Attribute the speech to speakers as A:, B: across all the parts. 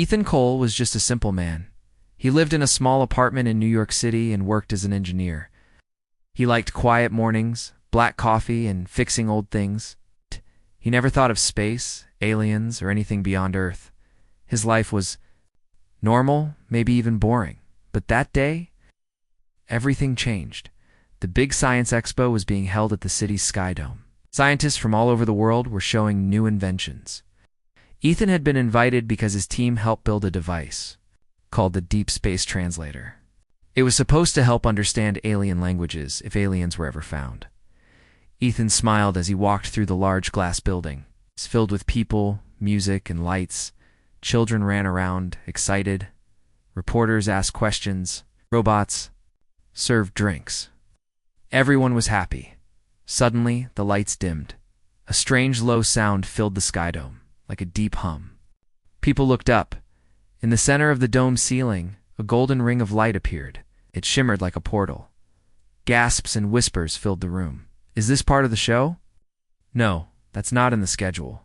A: Ethan Cole was just a simple man. He lived in a small apartment in New York City and worked as an engineer. He liked quiet mornings, black coffee, and fixing old things. He never thought of space, aliens, or anything beyond Earth. His life was normal, maybe even boring. But that day, everything changed. The big science expo was being held at the city's Sky Dome. Scientists from all over the world were showing new inventions. Ethan had been invited because his team helped build a device called the Deep Space Translator. It was supposed to help understand alien languages if aliens were ever found. Ethan smiled as he walked through the large glass building. It's filled with people, music, and lights. Children ran around, excited. Reporters asked questions. Robots served drinks. Everyone was happy. Suddenly, the lights dimmed. A strange low sound filled the Sky Dome, like a deep hum. People looked up. In the center of the dome ceiling, a golden ring of light appeared. It shimmered like a portal. Gasps and whispers filled the room. Is this part of the show? No, that's not in the schedule.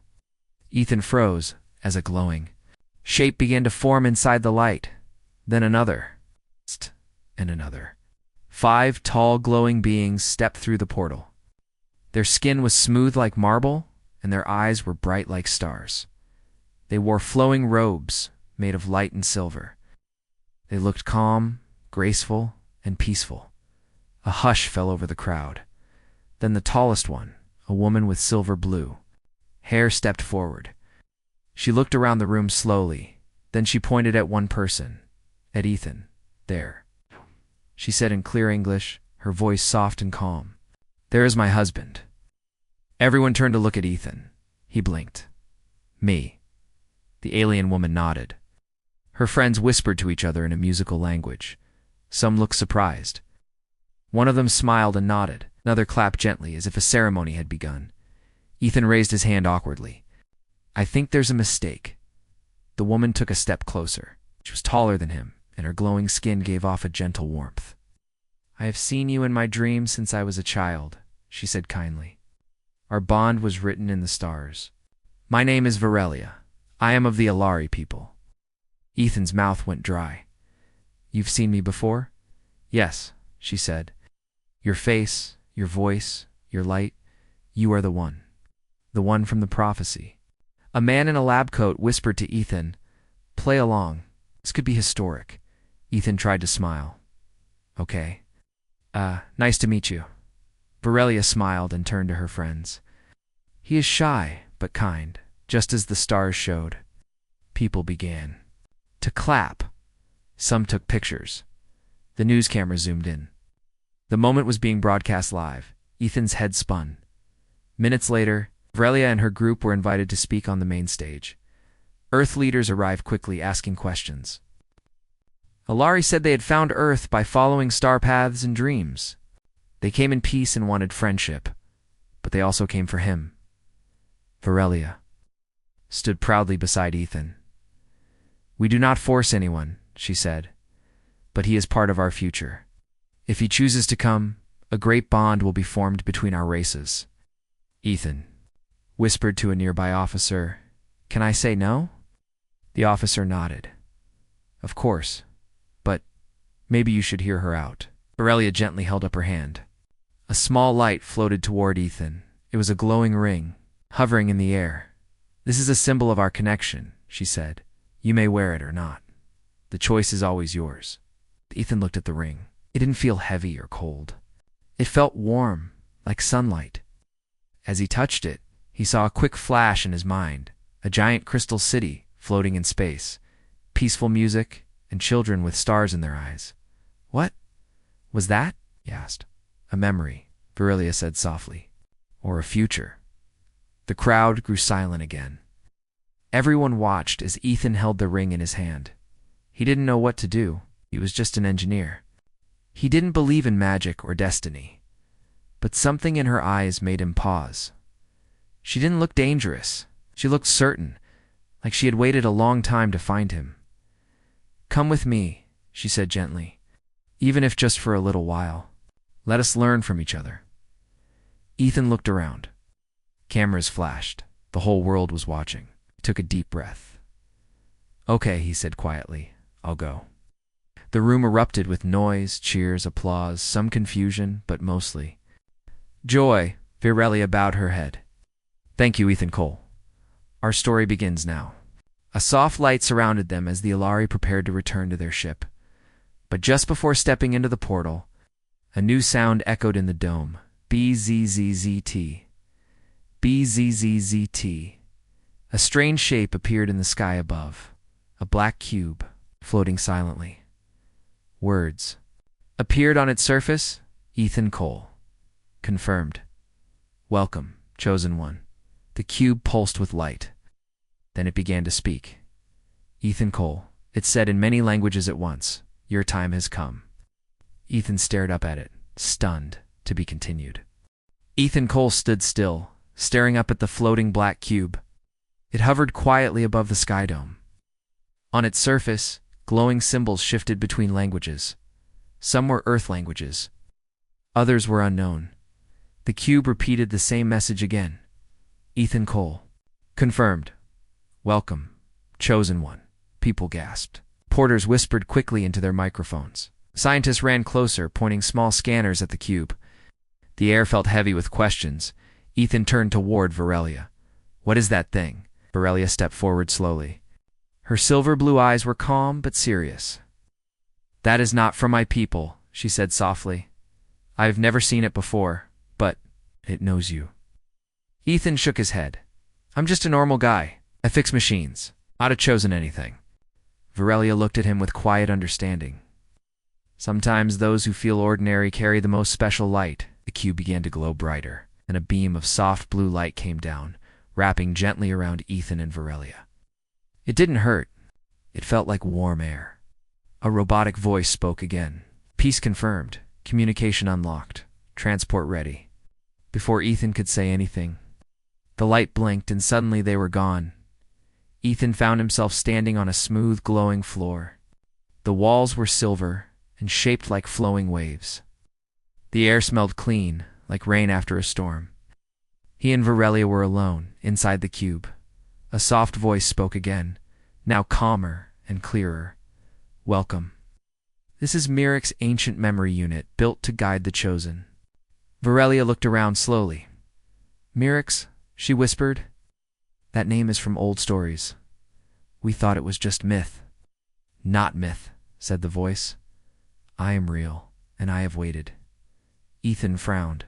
A: Ethan froze as a glowing shape began to form inside the light. Then another. And another. 5 tall, glowing beings stepped through the portal. Their skin was smooth like marble, and their eyes were bright like stars. They wore flowing robes made of light and silver. They looked calm, graceful, and peaceful. A hush fell over the crowd. Then the tallest one, a woman with silver blue hair, stepped forward. She looked around the room slowly. Then she pointed at one person, at Ethan. There, she said in clear English, her voice soft and calm. There is my husband. Everyone turned to look at Ethan. He blinked. Me. The alien woman nodded. Her friends whispered to each other in a musical language. Some looked surprised. One of them smiled and nodded. Another clapped gently, as if a ceremony had begun. Ethan raised his hand awkwardly. I think there's a mistake. The woman took a step closer. She was taller than him, and her glowing skin gave off a gentle warmth. I have seen you in my dreams since I was a child, she said kindly. Our bond was written in the stars. My name is Varelia. I am of the Alari people. Ethan's mouth went dry. You've seen me before? Yes, she said. Your face, your voice, your light, you are the one. The one from the prophecy. A man in a lab coat whispered to Ethan, play along. This could be historic. Ethan tried to smile. Okay. Nice to meet you. Varelia smiled and turned to her friends. He is shy, but kind, just as the stars showed. People began to clap. Some took pictures. The news camera zoomed in. The moment was being broadcast live. Ethan's head spun. Minutes later, Varelia and her group were invited to speak on the main stage. Earth leaders arrived quickly, asking questions. Alari said they had found Earth by following star paths and dreams. They came in peace and wanted friendship, but they also came for him. Varelia stood proudly beside Ethan. We do not force anyone, she said, but he is part of our future. If he chooses to come, a great bond will be formed between our races. Ethan whispered to a nearby officer, Can I say no? The officer nodded. Of course, but maybe you should hear her out. Varelia gently held up her hand. A small light floated toward Ethan. It was a glowing ring, hovering in the air. This is a symbol of our connection, she said. You may wear it or not. The choice is always yours. Ethan looked at the ring. It didn't feel heavy or cold. It felt warm, like sunlight. As he touched it, he saw a quick flash in his mind, a giant crystal city floating in space, peaceful music, and children with stars in their eyes. What was that? He asked. A memory, Varelia said softly. Or a future. The crowd grew silent again. Everyone watched as Ethan held the ring in his hand. He didn't know what to do. He was just an engineer. He didn't believe in magic or destiny. But something in her eyes made him pause. She didn't look dangerous. She looked certain, like she had waited a long time to find him. Come with me, she said gently, even if just for a little while. Let us learn from each other. Ethan looked around. Cameras flashed. The whole world was watching. He took a deep breath. Okay, he said quietly. I'll go. The room erupted with noise, cheers, applause, some confusion, but mostly joy. Virelia bowed her head. Thank you, Ethan Cole. Our story begins now. A soft light surrounded them as the Alari prepared to return to their ship. But just before stepping into the portal, a new sound echoed in the dome. BZZZT. BZZZT. A strange shape appeared in the sky above. A black cube, floating silently. Words appeared on its surface. Ethan Cole. Confirmed. Welcome, chosen one. The cube pulsed with light. Then it began to speak. Ethan Cole, it said in many languages at once, your time has come. Ethan stared up at it, stunned, to be continued. Ethan Cole stood still, staring up at the floating black cube. It hovered quietly above the sky dome. On its surface, glowing symbols shifted between languages. Some were Earth languages. Others were unknown. The cube repeated the same message again. Ethan Cole. Confirmed. Welcome, chosen one. People gasped. Porters whispered quickly into their microphones. Scientists ran closer, pointing small scanners at the cube. The air felt heavy with questions. Ethan turned toward Virelia. What is that thing? Virelia stepped forward slowly. Her silver blue eyes were calm but serious. That is not from my people, she said softly. I have never seen it before, but it knows you. Ethan shook his head. I'm just a normal guy. I fix machines. I'd have chosen anything. Virelia looked at him with quiet understanding. Sometimes those who feel ordinary carry the most special light. The cube began to glow brighter, and a beam of soft blue light came down, wrapping gently around Ethan and Virelia. It didn't hurt. It felt like warm air. A robotic voice spoke again. Peace confirmed. Communication unlocked. Transport ready. Before Ethan could say anything, the light blinked and suddenly they were gone. Ethan found himself standing on a smooth, glowing floor. The walls were silver and shaped like flowing waves. The air smelled clean, like rain after a storm. He and Virelia were alone, inside the cube. A soft voice spoke again, now calmer and clearer. Welcome. This is Miric's ancient memory unit, built to guide the chosen. Virelia looked around slowly. Miric's, she whispered. That name is from old stories. We thought it was just myth. Not myth, said the voice. I am real, and I have waited. Ethan frowned.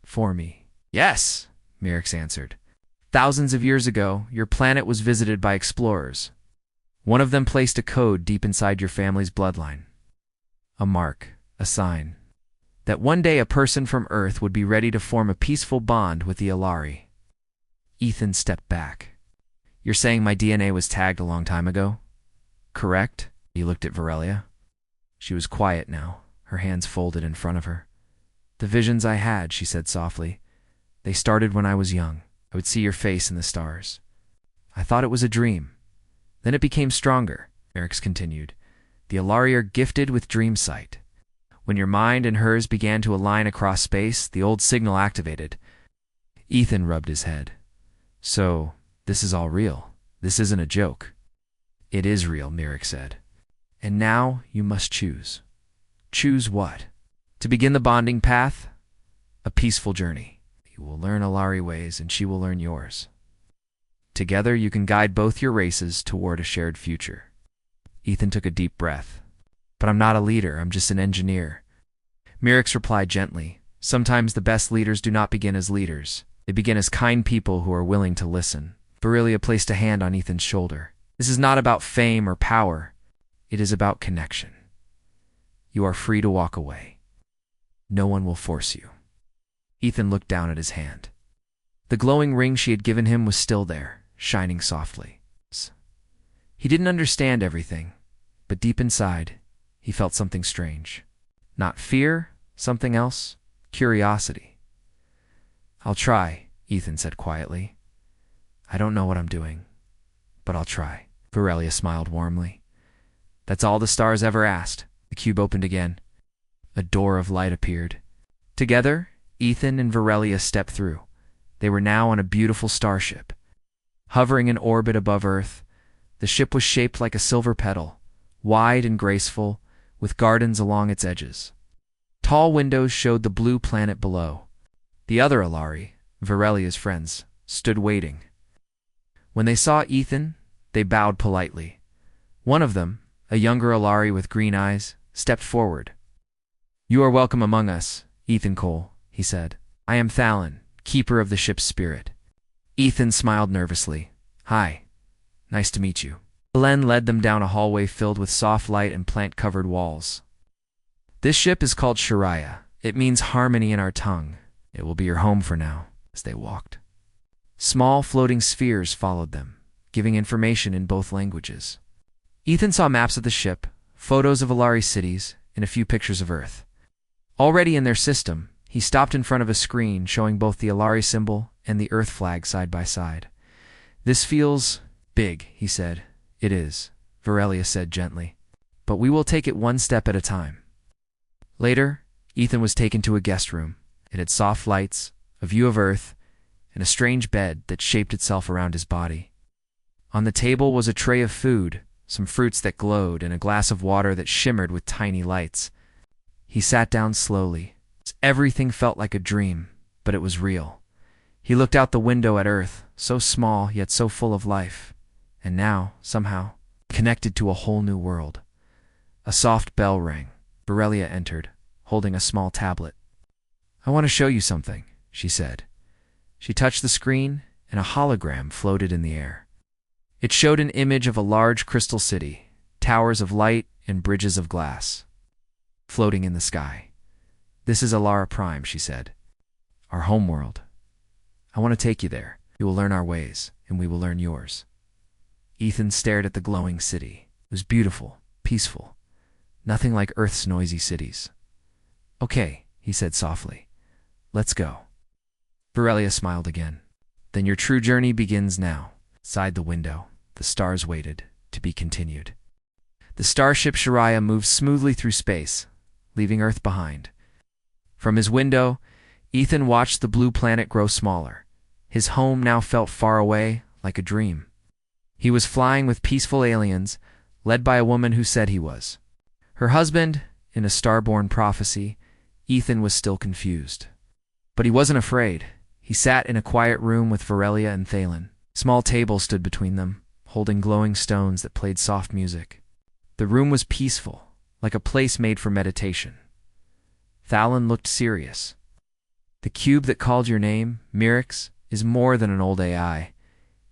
A: For me. Yes, Mirix answered. Thousands of years ago, your planet was visited by explorers. One of them placed a code deep inside your family's bloodline. A mark, a sign, that one day a person from Earth would be ready to form a peaceful bond with the Alari. Ethan stepped back. You're saying my DNA was tagged a long time ago? Correct? He looked at Virelia. She was quiet now, her hands folded in front of her. The visions I had, she said softly. They started when I was young. I would see your face in the stars. I thought it was a dream. Then it became stronger, Mirix continued. The Alari are gifted with dream sight. When your mind and hers began to align across space, the old signal activated. Ethan rubbed his head. So, this is all real. This isn't a joke. It is real, Mirix said. And now you must choose. Choose what? To begin the bonding path? A peaceful journey. You will learn Alari ways and she will learn yours. Together you can guide both your races toward a shared future. Ethan took a deep breath. But I'm not a leader, I'm just an engineer. Mirix replied gently. Sometimes the best leaders do not begin as leaders. They begin as kind people who are willing to listen. Virelia placed a hand on Ethan's shoulder. This is not about fame or power. It is about connection. You are free to walk away. No one will force you. Ethan looked down at his hand. The glowing ring she had given him was still there, shining softly. He didn't understand everything, but deep inside, he felt something strange. Not fear, something else, curiosity. I'll try, Ethan said quietly. I don't know what I'm doing, but I'll try. Virelia smiled warmly. That's all the stars ever asked. The cube opened again. A door of light appeared. Together, Ethan and Virelia stepped through. They were now on a beautiful starship. Hovering in orbit above Earth, The ship was shaped like a silver petal, wide and graceful, with gardens along its edges. Tall windows showed the blue planet below. The other Alari, Varelia's friends, stood waiting. When they saw Ethan, they bowed politely. One of them, a younger Alari with green eyes, stepped forward. "You are welcome among us, Ethan Cole," he said. "I am Thalon, keeper of the ship's spirit." Ethan smiled nervously. "Hi. Nice to meet you." Len led them down a hallway filled with soft light and plant-covered walls. "This ship is called Shariah. It means harmony in our tongue. It will be your home for now." As they walked, small floating spheres followed them, giving information in both languages. Ethan saw maps of the ship, photos of Alari cities, and a few pictures of Earth. Already in their system, he stopped in front of a screen showing both the Alari symbol and the Earth flag side by side. "This feels big," he said. "It is," Varelia said gently. "But we will take it one step at a time." Later, Ethan was taken to a guest room. It had soft lights, a view of Earth, and a strange bed that shaped itself around his body. On the table was a tray of food, some fruits that glowed, and a glass of water that shimmered with tiny lights. He sat down slowly. Everything felt like a dream, but it was real. He looked out the window at Earth, so small yet so full of life, and now, somehow, connected to a whole new world. A soft bell rang. Varelia entered, holding a small tablet. "I want to show you something," she said. She touched the screen, and a hologram floated in the air. It showed an image of a large crystal city, towers of light and bridges of glass, floating in the sky. "This is Alara Prime," she said. "Our homeworld. I want to take you there. You will learn our ways, and we will learn yours." Ethan stared at the glowing city. It was beautiful, peaceful, nothing like Earth's noisy cities. "Okay," he said softly. "Let's go." Varelia smiled again. "Then your true journey begins now." Inside the window, the stars waited, to be continued. The starship Shariah moved smoothly through space, leaving Earth behind. From his window, Ethan watched the blue planet grow smaller. His home now felt far away, like a dream. He was flying with peaceful aliens, led by a woman who said he was her husband. In a starborn prophecy, Ethan was still confused. But he wasn't afraid. He sat in a quiet room with Varelia and Thalon. Small tables stood between them, holding glowing stones that played soft music. The room was peaceful, like a place made for meditation. Thalon looked serious. "The cube that called your name, Mirix, is more than an old AI.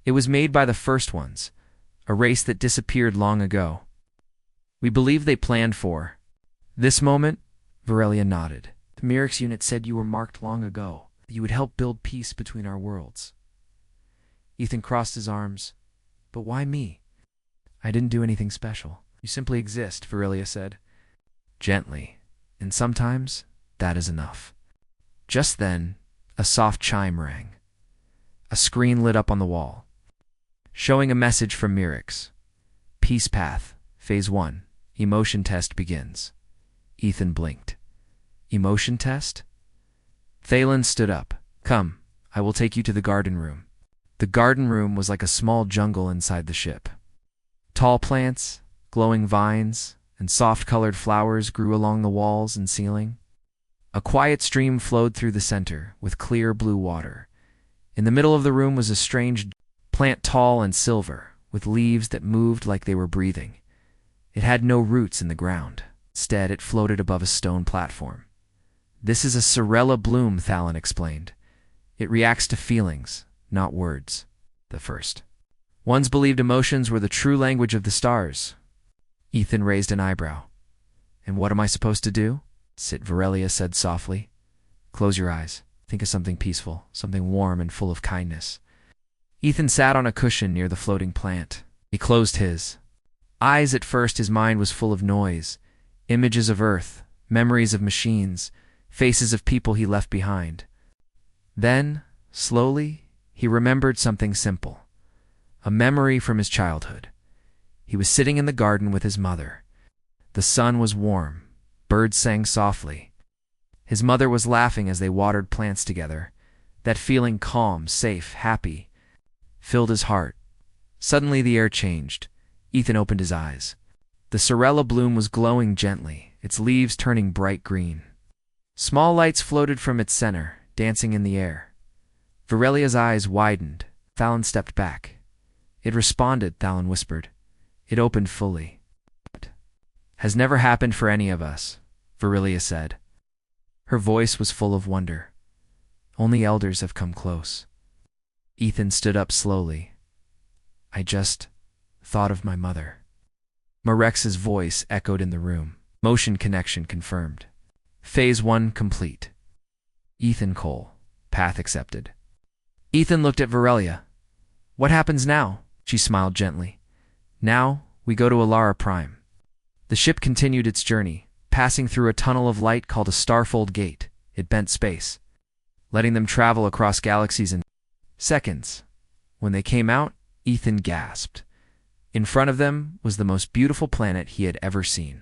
A: It was made by the first ones, a race that disappeared long ago. We believe they planned for this moment." Varelia nodded. "The Mirix unit said you were marked long ago, that you would help build peace between our worlds." Ethan crossed his arms. "But why me?" "I didn't do anything special. You simply exist," Varelia said, gently, "and sometimes that is enough." Just then, a soft chime rang. A screen lit up on the wall, showing a message from Mirix. "Peace Path, Phase 1. Emotion test begins." Ethan blinked. "Emotion test?" Thalon stood up. "Come, I will take you to the garden room." The garden room was like a small jungle inside the ship. Tall plants, glowing vines, and soft-colored flowers grew along the walls and ceiling. A quiet stream flowed through the center, with clear blue water. In the middle of the room was a strange plant, tall and silver, with leaves that moved like they were breathing. It had no roots in the ground. Instead, it floated above a stone platform. "This is a Sorella bloom," Thalon explained. "It reacts to feelings, not words." The first ones believed emotions were the true language of the stars. Ethan raised an eyebrow. "And what am I supposed to do?" Varelia said softly. "Close your eyes. Think of something peaceful, something warm and full of kindness." Ethan sat on a cushion near the floating plant. He closed his eyes. At first, his mind was full of noise, images of Earth, memories of machines, faces of people he left behind. Then, slowly, he remembered something simple, a memory from his childhood. He was sitting in the garden with his mother. The sun was warm. Birds sang softly. His mother was laughing as they watered plants together. That feeling, calm, safe, happy, filled his heart. Suddenly the air changed. Ethan opened his eyes. The sorella bloom was glowing gently, its leaves turning bright green. Small lights floated from its center, dancing in the air. Virelia's eyes widened. Thalon stepped back. It responded, Thalon whispered. It opened fully. Has never happened for any of us, Virelia said. Her voice was full of wonder. Only elders have come close. Ethan stood up slowly. I just thought of my mother. Marex's voice echoed in the room. Motion connection confirmed. Phase 1 complete. Ethan Cole. Path accepted. Ethan looked at Virelia. What happens now? She smiled gently. Now, we go to Alara Prime. The ship continued its journey, passing through a tunnel of light called a starfold gate. It bent space, letting them travel across galaxies in seconds. When they came out, Ethan gasped. In front of them was the most beautiful planet he had ever seen.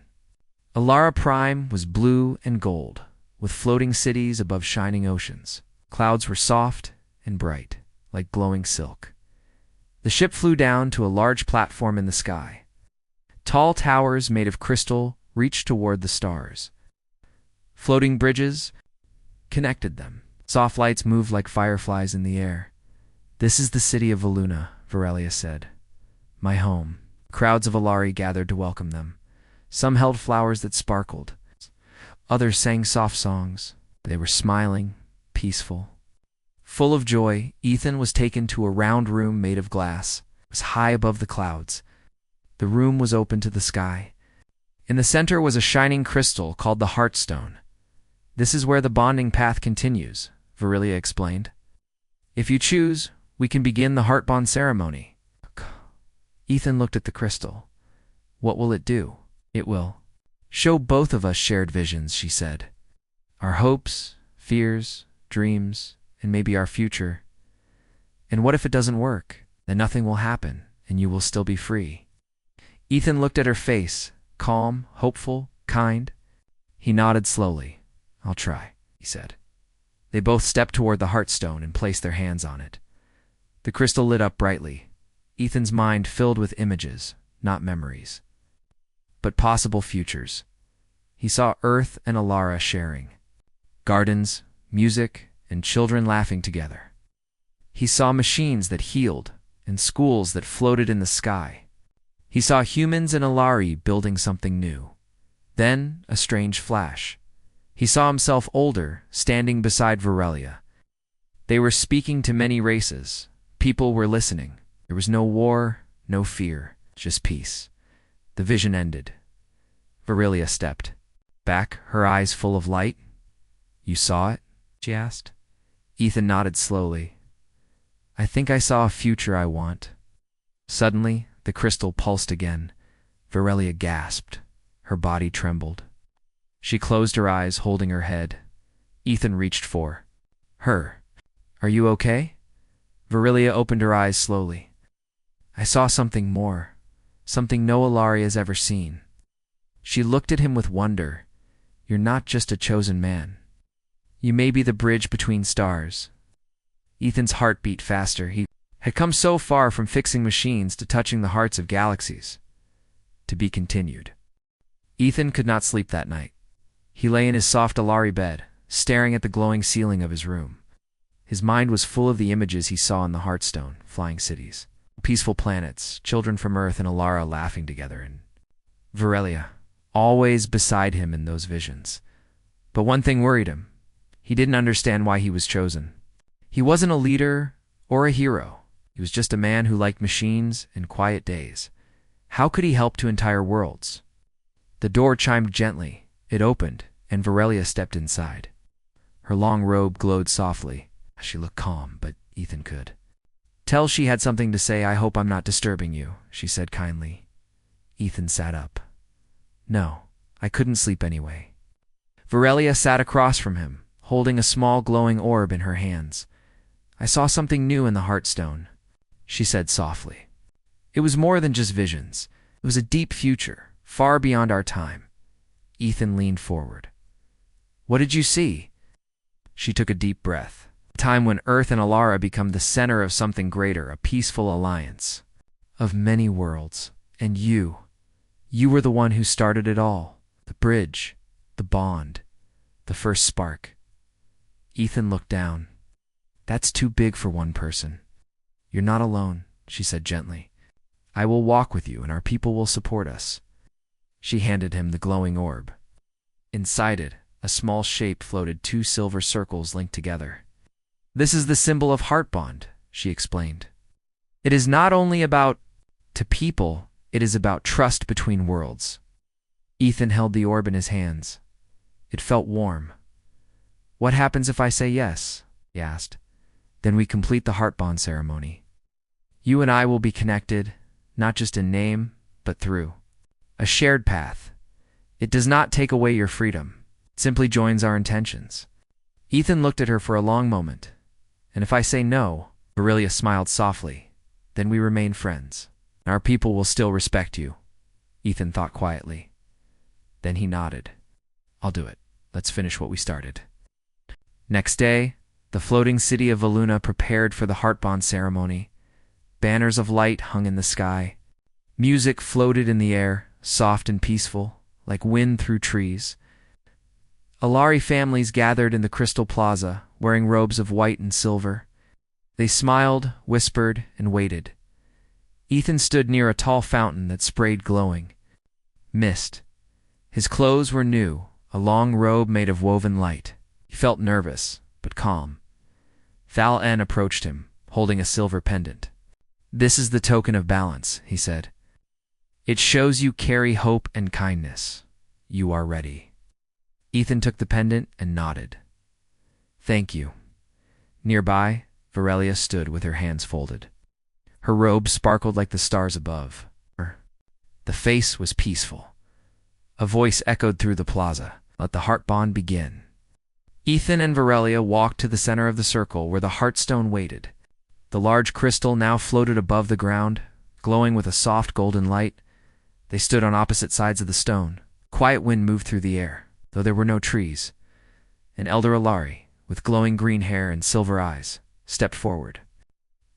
A: Alara Prime was blue and gold, with floating cities above shining oceans. Clouds were soft and bright, like glowing silk. The ship flew down to a large platform in the sky. Tall towers made of crystal reached toward the stars. Floating bridges connected them. Soft lights moved like fireflies in the air. This is the city of Valuna, Virelia said. My home. Crowds of Alari gathered to welcome them. Some held flowers that sparkled. Others sang soft songs. They were smiling, peaceful. Full of joy, Ethan was taken to a round room made of glass. It was high above the clouds. The room was open to the sky. In the center was a shining crystal called the Heartstone. This is where the bonding path continues, Virelia explained. If you choose, we can begin the heart bond ceremony. Ethan looked at the crystal. What will it do? It will show both of us shared visions, she said. Our hopes, fears, dreams, and maybe our future. And what if it doesn't work? Then nothing will happen, and you will still be free. Ethan looked at her face, calm, hopeful, kind. He nodded slowly. I'll try, he said. They both stepped toward the Heartstone and placed their hands on it. The crystal lit up brightly. Ethan's mind filled with images, not memories, but possible futures. He saw Earth and Alara sharing. Gardens, music, and children laughing together. He saw machines that healed and schools that floated in the sky. He saw humans and Alari building something new. Then a strange flash. He saw himself older, standing beside Virelia. They were speaking to many races. People were listening. There was no war, no fear, just peace. The vision ended. Virelia stepped back, her eyes full of light. You saw it? She asked. Ethan nodded slowly. I think I saw a future I want. Suddenly, the crystal pulsed again. Virelia gasped. Her body trembled. She closed her eyes, holding her head. Ethan reached for her. Are you okay? Virelia opened her eyes slowly. I saw something more, something no Alari has ever seen. She looked at him with wonder. You're not just a chosen man. You may be the bridge between stars. Ethan's heart beat faster. He had come so far from fixing machines to touching the hearts of galaxies. To be continued. Ethan could not sleep that night. He lay in his soft Alari bed, staring at the glowing ceiling of his room. His mind was full of the images he saw in the Heartstone, flying cities, peaceful planets, children from Earth and Alara laughing together, and Virelia, always beside him in those visions. But one thing worried him. He didn't understand why he was chosen. He wasn't a leader or a hero. He was just a man who liked machines and quiet days. How could he help to entire worlds? The door chimed gently. It opened, and Virelia stepped inside. Her long robe glowed softly. She looked calm, but Ethan could tell she had something to say. I hope I'm not disturbing you, she said kindly. Ethan sat up. No, I couldn't sleep anyway. Virelia sat across from him, holding a small glowing orb in her hands. I saw something new in the Heartstone, she said softly. It was more than just visions. It was a deep future, far beyond our time. Ethan leaned forward. What did you see? She took a deep breath. A time when Earth and Alara become the center of something greater, a peaceful alliance of many worlds. And you were the one who started it all. The bridge, the bond, the first spark. Ethan looked down. That's too big for one person. You're not alone, she said gently. I will walk with you and our people will support us. She handed him the glowing orb. Inside it, a small shape floated, 2 silver circles linked together. This is the symbol of heart bond, she explained. It is not only about to people, it is about trust between worlds. Ethan held the orb in his hands. It felt warm. What happens if I say yes? He asked. Then we complete the heart bond ceremony. You and I will be connected, not just in name, but through a shared path. It does not take away your freedom. It simply joins our intentions. Ethan looked at her for a long moment. And if I say no, Aurelia smiled softly, then we remain friends. Our people will still respect you, Ethan thought quietly. Then he nodded. I'll do it. Let's finish what we started. Next day, the floating city of Valuna prepared for the heart bond ceremony. Banners of light hung in the sky. Music floated in the air, soft and peaceful, like wind through trees. Alari families gathered in the Crystal Plaza, wearing robes of white and silver. They smiled, whispered, and waited. Ethan stood near a tall fountain that sprayed glowing mist. His clothes were new, a long robe made of woven light. He felt nervous, but calm. Thal En approached him, holding a silver pendant. This is the token of balance, he said. It shows you carry hope and kindness. You are ready. Ethan took the pendant and nodded. Thank you. Nearby, Aurelia stood with her hands folded. Her robe sparkled like the stars above. The face was peaceful. A voice echoed through the plaza. Let the heart bond begin. Ethan and Aurelia walked to the center of the circle where the heartstone waited. The large crystal now floated above the ground, glowing with a soft golden light. They stood on opposite sides of the stone. Quiet wind moved through the air, though there were no trees. An elder Alari, with glowing green hair and silver eyes, stepped forward.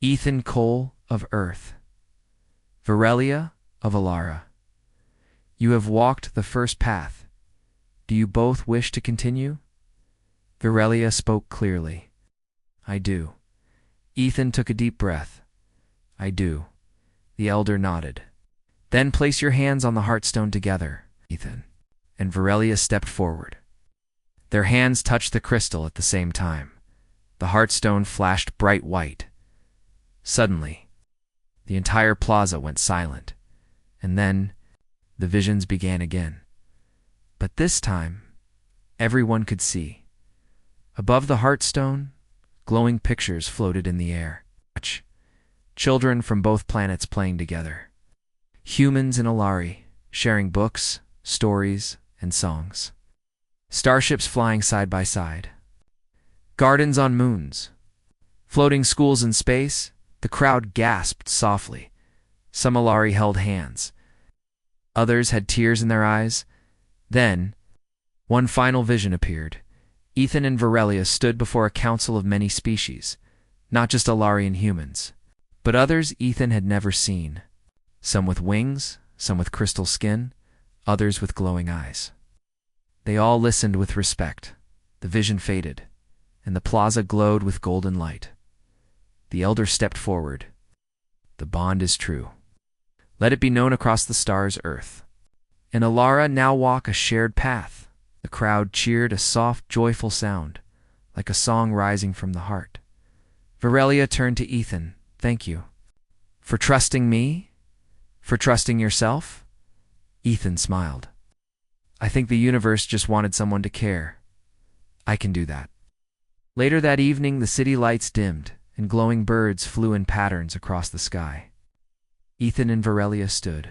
A: Ethan Cole of Earth. Aurelia of Alara. You have walked the first path. Do you both wish to continue? Aurelia spoke clearly. I do. Ethan took a deep breath. I do. The elder nodded. Then place your hands on the heartstone together, Ethan. And Aurelia stepped forward. Their hands touched the crystal at the same time. The heartstone flashed bright white. Suddenly, the entire plaza went silent, and then the visions began again. But this time, everyone could see. Above the heartstone, glowing pictures floated in the air. Children from both planets playing together. Humans and Alari, sharing books, stories, and songs. Starships flying side by side. Gardens on moons. Floating schools in space. The crowd gasped softly. Some Alari held hands. Others had tears in their eyes. Then, one final vision appeared. Ethan and Aurelia stood before a council of many species, not just Alari and humans, but others Ethan had never seen. Some with wings, some with crystal skin, others with glowing eyes. They all listened with respect. The vision faded, and the plaza glowed with golden light. The elder stepped forward. The bond is true. Let it be known across the stars' earth. And Alara now walk a shared path. The crowd cheered, a soft, joyful sound, like a song rising from the heart. Aurelia turned to Ethan. Thank you. For trusting me? For trusting yourself? Ethan smiled. I think the universe just wanted someone to care. I can do that. Later that evening, the city lights dimmed, and glowing birds flew in patterns across the sky. Ethan and Aurelia stood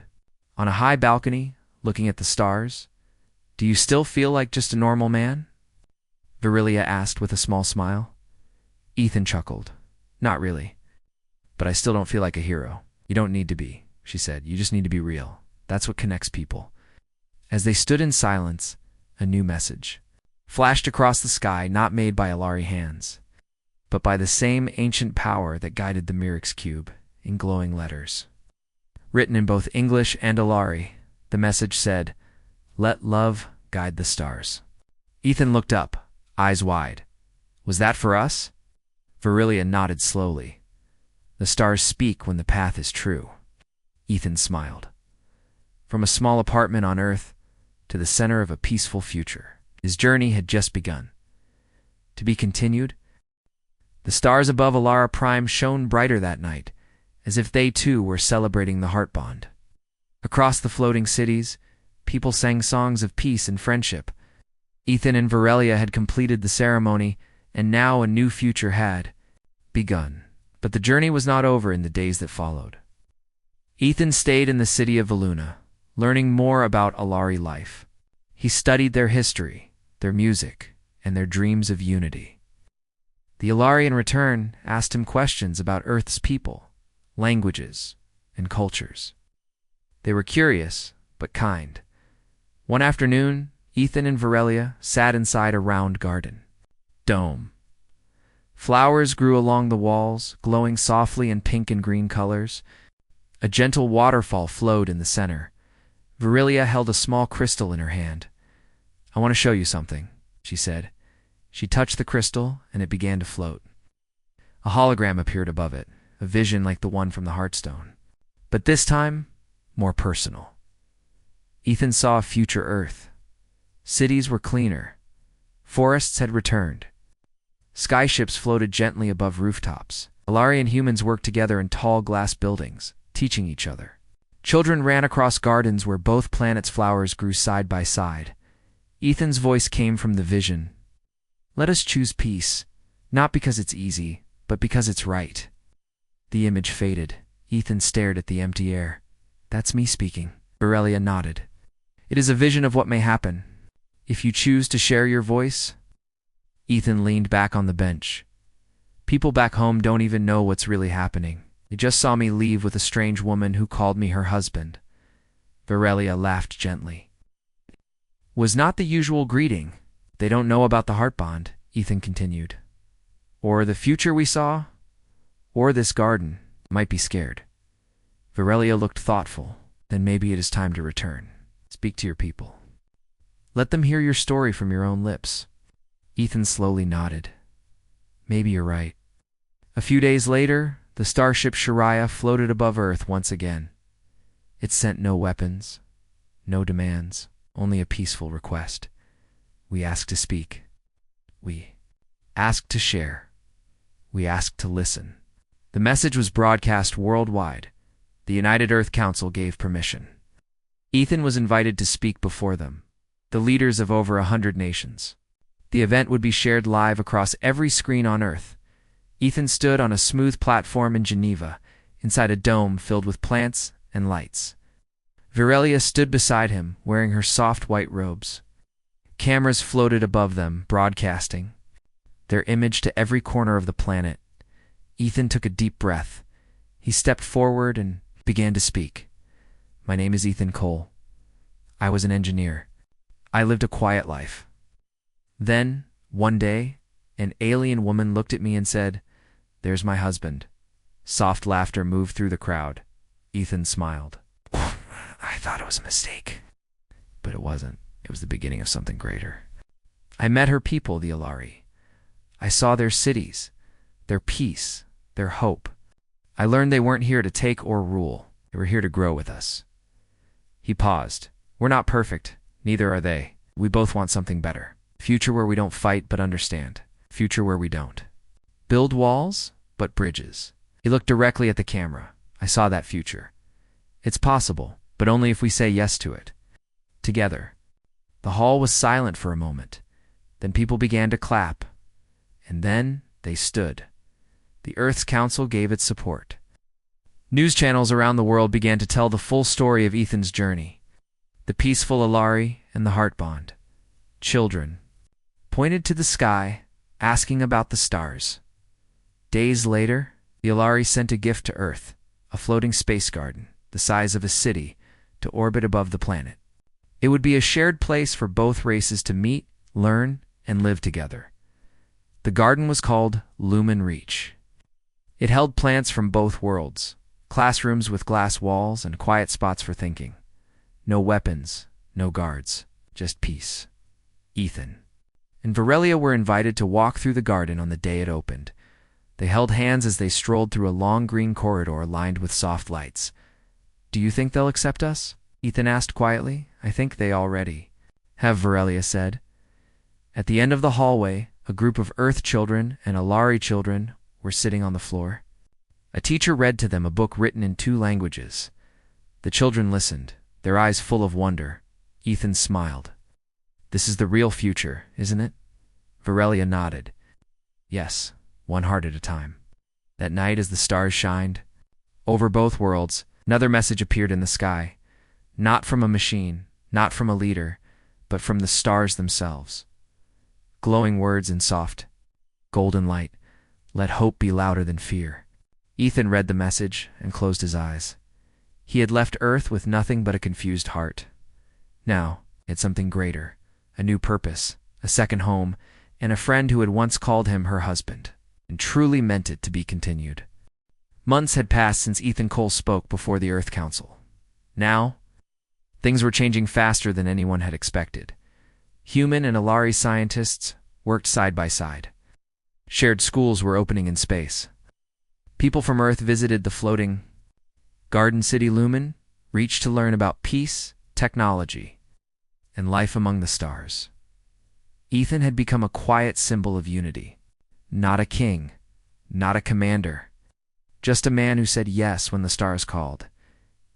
A: on a high balcony, looking at the stars. Do you still feel like just a normal man? Aurelia asked with a small smile. Ethan chuckled. Not really. But I still don't feel like a hero. You don't need to be, she said. You just need to be real. That's what connects people. As they stood in silence, a new message flashed across the sky, not made by Alari hands, but by the same ancient power that guided the Myrix cube, in glowing letters. Written in both English and Alari, the message said, "Let love guide the stars." Ethan looked up, eyes wide. Was that for us? Virilia nodded slowly. The stars speak when the path is true. Ethan smiled. From a small apartment on Earth to the center of a peaceful future, his journey had just begun. To be continued. The stars above Alara Prime shone brighter that night, as if they too were celebrating the heart bond. Across the floating cities, people sang songs of peace and friendship. Ethan and Virilia had completed the ceremony, and now a new future had begun. But the journey was not over in the days that followed. Ethan stayed in the city of Valuna, learning more about Alari life. He studied their history, their music, and their dreams of unity. The Alari in return asked him questions about Earth's people, languages, and cultures. They were curious, but kind. One afternoon, Ethan and Virilia sat inside a round garden. Dome. Flowers grew along the walls, glowing softly in pink and green colors. A gentle waterfall flowed in the center. Virilia held a small crystal in her hand. "I want to show you something," she said. She touched the crystal, and it began to float. A hologram appeared above it, a vision like the one from the Heartstone. But this time, more personal. Ethan saw a future Earth. Cities were cleaner. Forests had returned. Skyships floated gently above rooftops. Alari and humans worked together in tall glass buildings, teaching each other. Children ran across gardens where both planets' flowers grew side by side. Ethan's voice came from the vision. "Let us choose peace, not because it's easy, but because it's right." The image faded. Ethan stared at the empty air. "That's me speaking." Virilia nodded. "It is a vision of what may happen, if you choose to share your voice." Ethan leaned back on the bench. "People back home don't even know what's really happening. They just saw me leave with a strange woman who called me her husband." Virilia laughed gently. "Was not the usual greeting. They don't know about the heart bond," Ethan continued. "Or the future we saw, or this garden. Might be scared." Virilia looked thoughtful. "Then maybe it is time to return. Speak to your people. Let them hear your story from your own lips." Ethan slowly nodded. "Maybe you're right." A few days later, the starship Shariah floated above Earth once again. It sent no weapons, no demands, only a peaceful request. We asked to speak. We asked to share. We asked to listen. The message was broadcast worldwide. The United Earth Council gave permission. Ethan was invited to speak before them, the leaders of over 100 nations. The event would be shared live across every screen on Earth. Ethan stood on a smooth platform in Geneva, inside a dome filled with plants and lights. Virilia stood beside him, wearing her soft white robes. Cameras floated above them, broadcasting their image to every corner of the planet. Ethan took a deep breath. He stepped forward and began to speak. "My name is Ethan Cole. I was an engineer. I lived a quiet life. Then, one day, an alien woman looked at me and said, 'There's my husband.'" Soft laughter moved through the crowd. Ethan smiled. "I thought it was a mistake." But it wasn't. It was the beginning of something greater. "I met her people, the Alari. I saw their cities, their peace, their hope. I learned they weren't here to take or rule. They were here to grow with us." He paused. "We're not perfect. Neither are they. We both want something better. Future where we don't fight but understand. Future where we don't build walls, but bridges." He looked directly at the camera. "I saw that future. It's possible, but only if we say yes to it. Together." The hall was silent for a moment. Then people began to clap. And then they stood. The Earth's Council gave its support. News channels around the world began to tell the full story of Ethan's journey. The peaceful Alari and the heart bond. Children pointed to the sky, asking about the stars. Days later, the Alari sent a gift to Earth, a floating space garden, the size of a city, to orbit above the planet. It would be a shared place for both races to meet, learn, and live together. The garden was called Lumen Reach. It held plants from both worlds, classrooms with glass walls and quiet spots for thinking. No weapons, no guards, just peace. Ethan and Varelia were invited to walk through the garden on the day it opened. They held hands as they strolled through a long green corridor lined with soft lights. "Do you think they'll accept us?" Ethan asked quietly. "I think they already have," Varelia said. At the end of the hallway, a group of Earth children and Alari children were sitting on the floor. A teacher read to them a book written in 2 languages. The children listened, their eyes full of wonder. Ethan smiled. "This is the real future, isn't it?" Varelia nodded. "Yes, one heart at a time." That night, as the stars shined over both worlds, another message appeared in the sky. Not from a machine, not from a leader, but from the stars themselves. Glowing words in soft, golden light. "Let hope be louder than fear." Ethan read the message and closed his eyes. He had left Earth with nothing but a confused heart. Now, he had something greater, a new purpose, a second home, and a friend who had once called him her husband, and truly meant it to be continued. Months had passed since Ethan Cole spoke before the Earth Council. Now, things were changing faster than anyone had expected. Human and Alari scientists worked side by side. Shared schools were opening in space. People from Earth visited the floating Garden City Lumen, reached to learn about peace, technology, and life among the stars. Ethan had become a quiet symbol of unity. Not a king, not a commander, just a man who said yes when the stars called.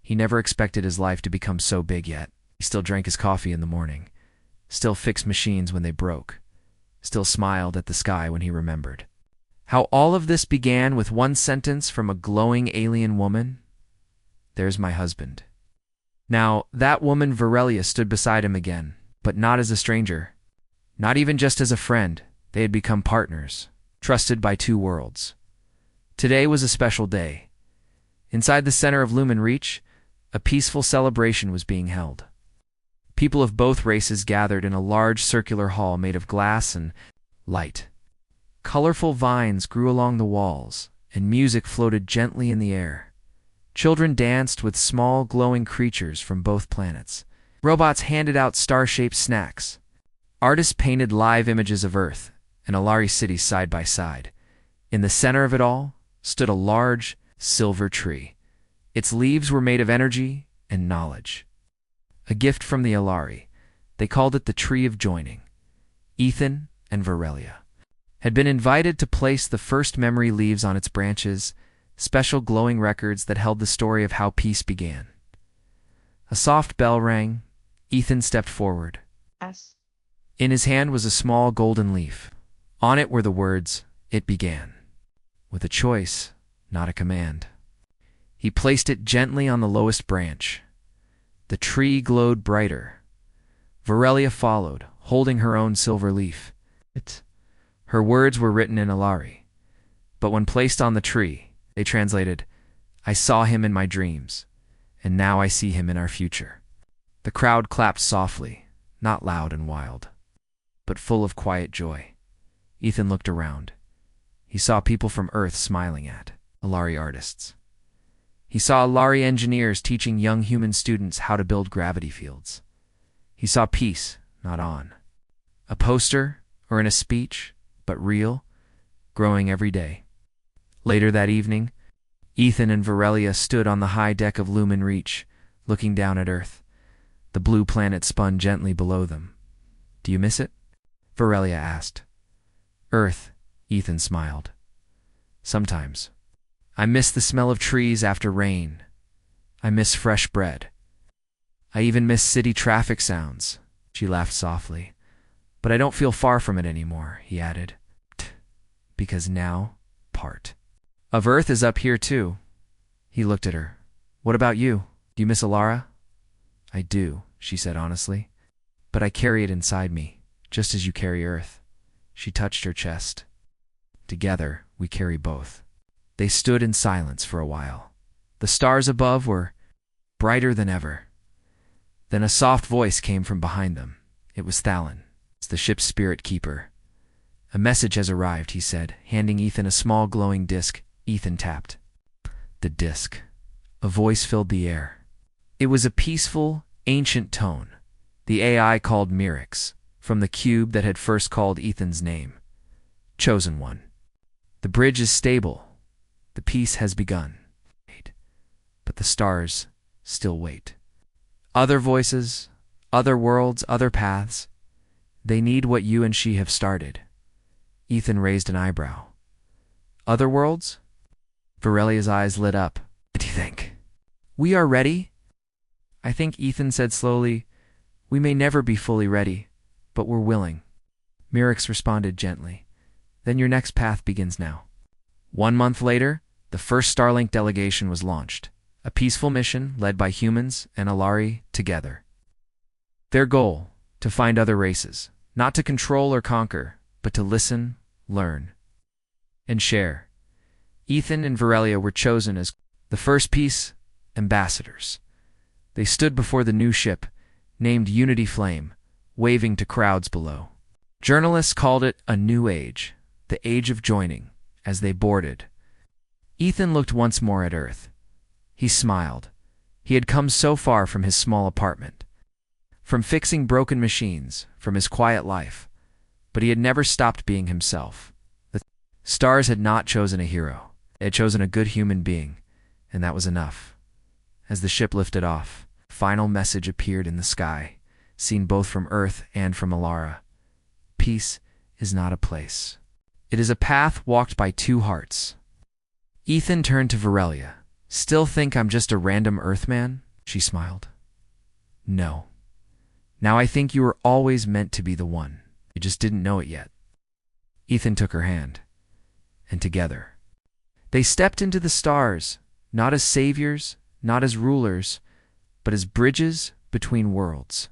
A: He never expected his life to become so big yet. He still drank his coffee in the morning, still fixed machines when they broke, still smiled at the sky when he remembered. How all of this began with one sentence from a glowing alien woman: "There's my husband." Now, that woman Varelia stood beside him again, but not as a stranger, not even just as a friend. They had become partners, trusted by 2 worlds. Today was a special day. Inside the center of Lumen Reach, a peaceful celebration was being held. People of both races gathered in a large circular hall made of glass and light. Colorful vines grew along the walls, and music floated gently in the air. Children danced with small glowing creatures from both planets. Robots handed out star-shaped snacks. Artists painted live images of Earth and Alari cities side by side. In the center of it all stood a large silver tree. Its leaves were made of energy and knowledge. A gift from the Alari. They called it the Tree of Joining. Ethan and Varelia had been invited to place the first memory leaves on its branches, special glowing records that held the story of how peace began. A soft bell rang. Ethan stepped forward.
B: Yes.
A: In his hand was a small golden leaf. On it were the words, "It began," with a choice, not a command. He placed it gently on the lowest branch. The tree glowed brighter. Varelia followed, holding her own silver leaf. Her words were written in Alari, but when placed on the tree, they translated, "I saw him in my dreams, and now I see him in our future." The crowd clapped softly, not loud and wild, but full of quiet joy. Ethan looked around. He saw people from Earth smiling at Alari artists. He saw Alari engineers teaching young human students how to build gravity fields. He saw peace, not on a poster or in a speech, but real, growing every day. Later that evening, Ethan and Varelia stood on the high deck of Lumen Reach, looking down at Earth. The blue planet spun gently below them. "Do you miss it?" Varelia asked. "Earth," Ethan smiled. "Sometimes. I miss the smell of trees after rain. I miss fresh bread. I even miss city traffic sounds." She laughed softly. "But I don't feel far from it anymore," he added. "Because now, part of Earth is up here too." He looked at her. "What about you? Do you miss Alara?" "I do," she said honestly. "But I carry it inside me, just as you carry Earth." She touched her chest. "Together, we carry both." They stood in silence for a while. The stars above were brighter than ever. Then a soft voice came from behind them. It was Thalon, the ship's spirit keeper. "A message has arrived," he said, handing Ethan a small glowing disc. Ethan tapped the disc. A voice filled the air. It was a peaceful, ancient tone. The AI called Mirix, from the cube that had first called Ethan's name. Chosen one. The bridge is stable. The peace has begun. But the stars still wait. Other voices, other worlds, other paths. They need what you and she have started. Ethan raised an eyebrow. Other worlds? Virelia's eyes lit up. What do you think? We are ready? I think Ethan said slowly, we may never be fully ready, but we're willing. Mirix responded gently. Then your next path begins now. 1 month later, the first Starlink delegation was launched. A peaceful mission led by humans and Alari together. Their goal, to find other races, not to control or conquer, but to listen, learn, and share. Ethan and Virelia were chosen as the first peace ambassadors. They stood before the new ship, named Unity Flame, waving to crowds below. Journalists called it a new age, the age of joining, as they boarded. Ethan looked once more at Earth. He smiled. He had come so far from his small apartment, from fixing broken machines, from his quiet life, but he had never stopped being himself. The stars had not chosen a hero. They had chosen a good human being, and that was enough. As the ship lifted off, a final message appeared in the sky, seen both from Earth and from Alara. Peace is not a place. It is a path walked by two hearts. Ethan turned to Virelia. Still think I'm just a random Earthman? She smiled. No. Now I think you were always meant to be the one. You just didn't know it yet. Ethan took her hand, and together they stepped into the stars, not as saviors, not as rulers, but as bridges between worlds.